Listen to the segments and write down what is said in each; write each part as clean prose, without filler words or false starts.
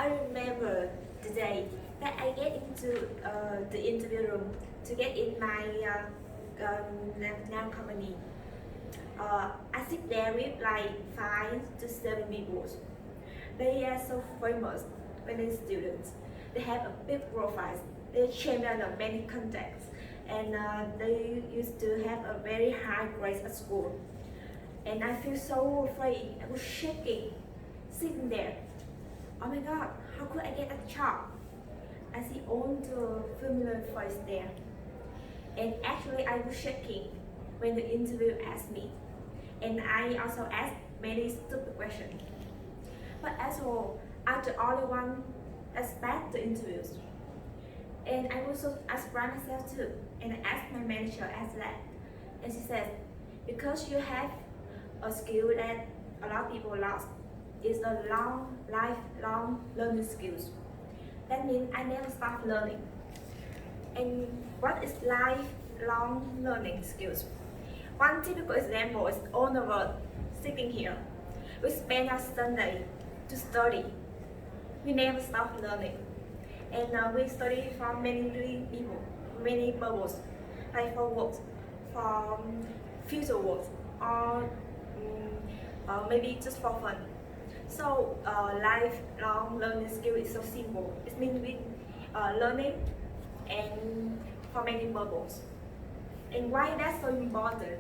I remember the day that I get into the interview room to get in my now company. I sit there with like 5 to 7 people. They are so famous when they're students. They have a big profile. They champion of many contacts, and they used to have a very high grade at school. And I feel so afraid. I was shaking, sitting there. Oh my God, how could I get a job? I see all the familiar face there. And actually, I was shaking when the interview asked me. And I also asked many stupid questions. But as well, I'm the only one that passed the interviews. And I also asked myself too. And I asked my manager as that. And she said, because you have a skill that a lot of people lost. It's a lifelong learning skills. That means I never stop learning. And what is lifelong learning skills? One typical example is all the world sitting here. We spend our Sunday to study. We never stop learning. And we study from many people, many purposes, like for work, for future work, or maybe just for fun. So lifelong learning skill is so simple. It means we learning and for many purposes. And why that's so important?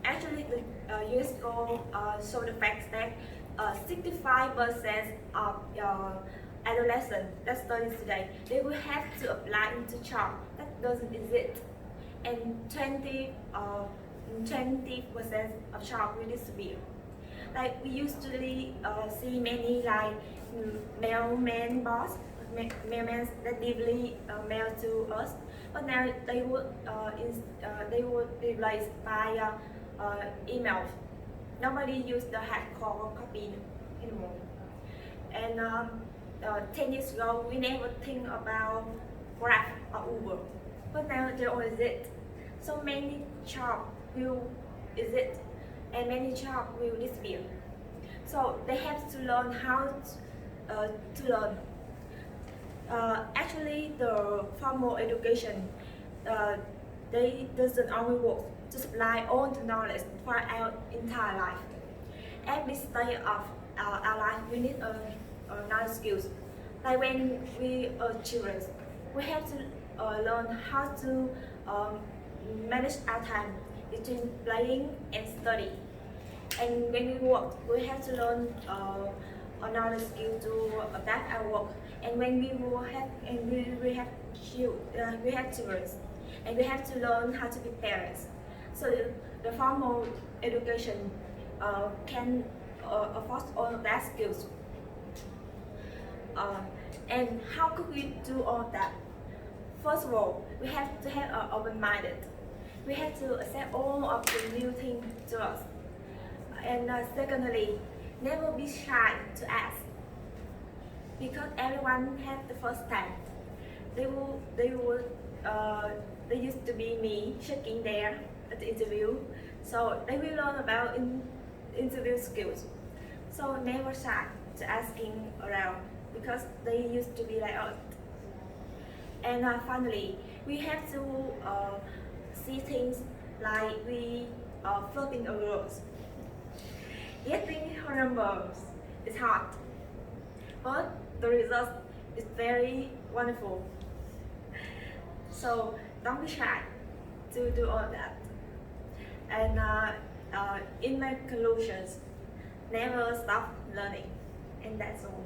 Actually, the UNESCO show the fact that 65% of adolescents that study today, they will have to apply into job that doesn't exist, and 20% of job will disappear. Like we usually see many like mailman boss, mailmen that deliver mail to us, but now they would replace by email. Nobody use the hardcore copy anymore. And 10 years ago, we never think about Grab or Uber, but now they all exist. So many jobs will exist, and many jobs will disappear. So they have to learn how to learn. Actually, the formal education, they doesn't only work to supply all the knowledge for our entire life. Every stage of our life, we need knowledge skills. Like when we are children, we have to learn how to manage our time between playing and study. And when we work, we have to learn another skill to adapt our work. And when we will have we have children, and we have to learn how to be parents. So the formal education can afford all of that skills. And how could we do all that? First of all, we have to have an open-minded. We have to accept all of the new things to us. And secondly, never be shy to ask, because everyone has the first time. They used to be me shaking there at the interview, so they will learn about interview skills. So never shy to asking around, because they used to be like us. And finally, we have to see things like we are flirting a girls. Getting her numbers is hard, but the result is very wonderful. So don't be shy to do all that. And in my conclusions, never stop learning, and that's all.